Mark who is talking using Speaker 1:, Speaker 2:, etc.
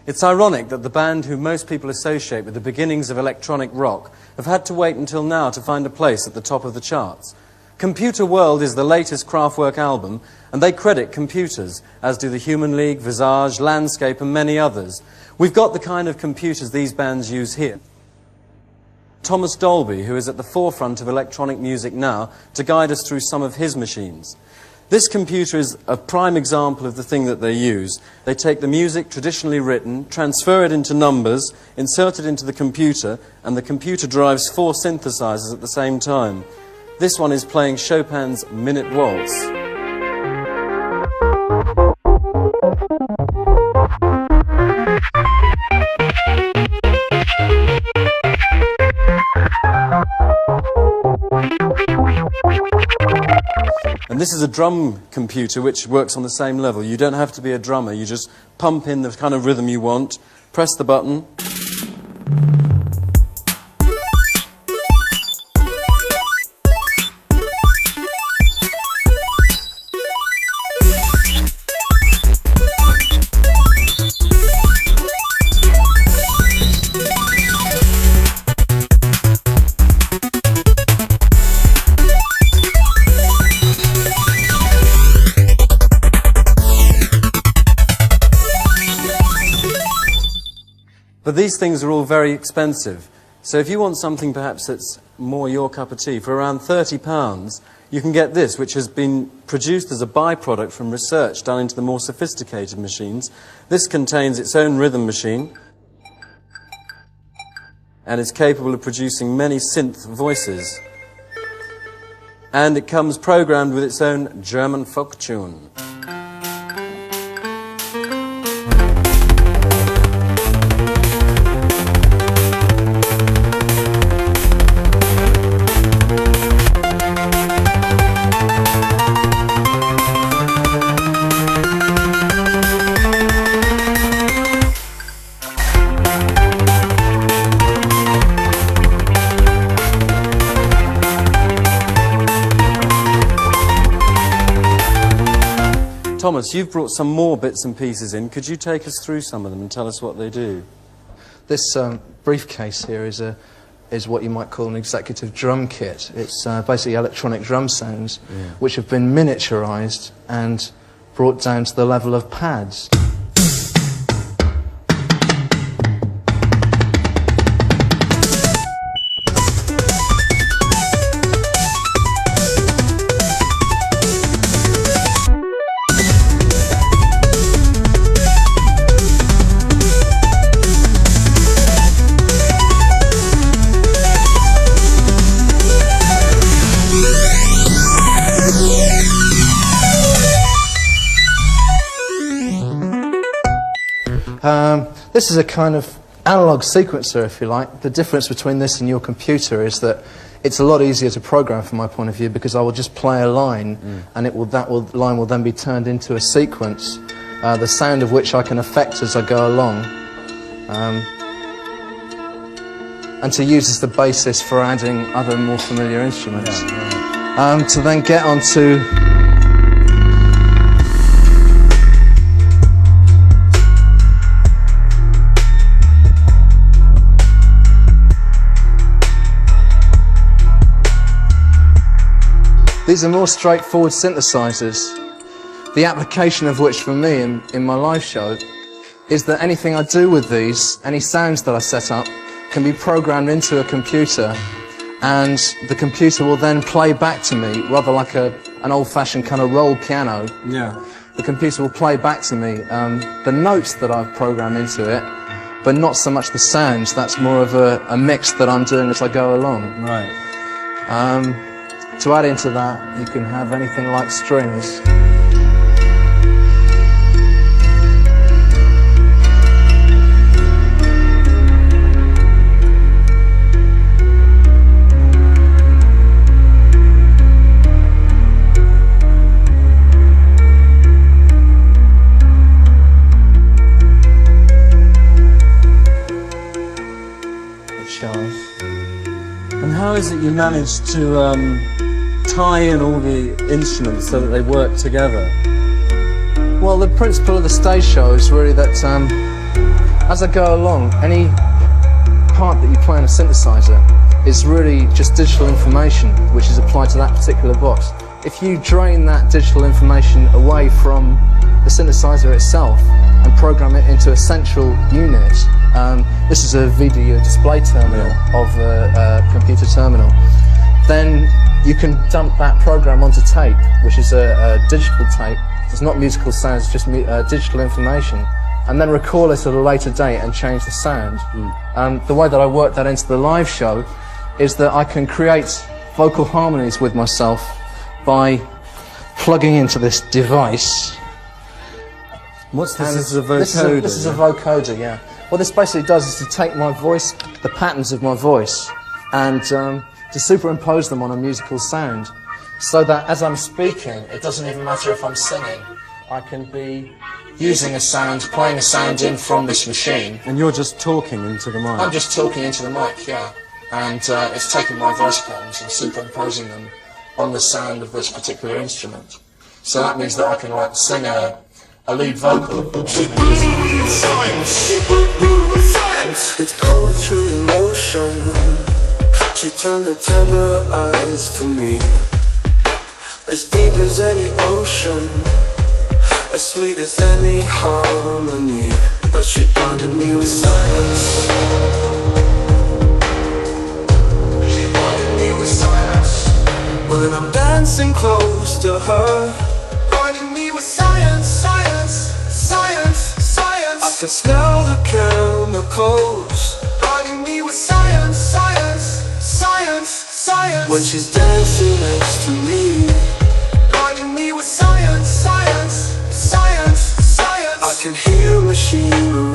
Speaker 1: It's ironic that the band who most people associate with the beginnings of electronic rock have had to wait until now to find a place at the top of the charts. Computer World is the latest Kraftwerk album, and they credit computers, as do the Human League, Visage, Landscape and many others. We've got the kind of computers these bands use here. Thomas Dolby, who is at the forefront of electronic music now, to guide us through some of his machines. This computer is a prime example of the thing that they use. They take the music traditionally written, transfer it into numbers, insert it into the computer, and the computer drives 4 synthesizers at the same time. This one is playing Chopin's Minute Waltz. And this is a drum computer which works on the same level. You don't have to be a drummer, you just pump in the kind of rhythm you want, press the button. But these things are all very expensive. So if you want something perhaps that's more your cup of tea, for around £30, you can get this, which has been produced as a byproduct from research done into the more sophisticated machines. This contains its own rhythm machine and is capable of producing many synth voices. And it comes programmed with its own German folk tune. Thomas, you've brought some more bits and pieces in. Could you take us through some of them and tell us what they do?
Speaker 2: This briefcase here is what you might call an executive drum kit. It's basically electronic drum sounds which have been miniaturized and brought down to the level of pads. This is a kind of analog sequencer, if you like. The difference between this and your computer is that it's a lot easier to program from my point of view, because I will just play a line and that line will then be turned into a sequence, the sound of which I can affect as I go along, and to use as the basis for adding other more familiar instruments. To then get onto these are more straightforward synthesizers, the application of which for me in my live show is that anything I do with these, any sounds that I set up, can be programmed into a computer, and the computer will then play back to me, rather like an old-fashioned kind of roll piano.
Speaker 1: Yeah.
Speaker 2: The computer will play back to me the notes that I've programmed into it, but not so much the sounds. That's more of a mix that I'm doing as I go along.
Speaker 1: Right.
Speaker 2: To add into that, you can have anything like strings. It shows.
Speaker 1: And how is it you managed to tie in all the instruments so that they work together?
Speaker 2: Well, the principle of the stage show is really that as I go along, any part that you play on a synthesizer is really just digital information which is applied to that particular box. If you drain that digital information away from the synthesizer itself and program it into a central unit, this is a video display terminal of a computer terminal, then you can dump that program onto tape, which is a digital tape. It's not musical sounds, it's just digital information, and then record it at a later date and change the sound. The way that I work that into the live show is that I can create vocal harmonies with myself by plugging into this device.
Speaker 1: What's this? This is a vocoder?
Speaker 2: This is a vocoder, yeah. What this basically does is to take my voice, the patterns of my voice, and to superimpose them on a musical sound, so that as I'm speaking, it doesn't even matter if I'm singing. I can be using a sound, playing a sound in from this machine.
Speaker 1: And you're just talking into the mic?
Speaker 2: I'm just talking into the mic, yeah. And it's taking my voice patterns and superimposing them on the sound of this particular instrument. So that means that I can like sing a lead vocal.
Speaker 3: It's poetry in motion. She turned the tender eyes to me, as deep as any ocean, as sweet as any harmony. But she blinded me with silence. She blinded me with silence. When I'm dancing close to her, blinding me with science, science, science, science. I can smell the chemicals, blinding me with science, science, science, science. When she's dancing next to me, blinding me with science, science, science, science. I can hear machinery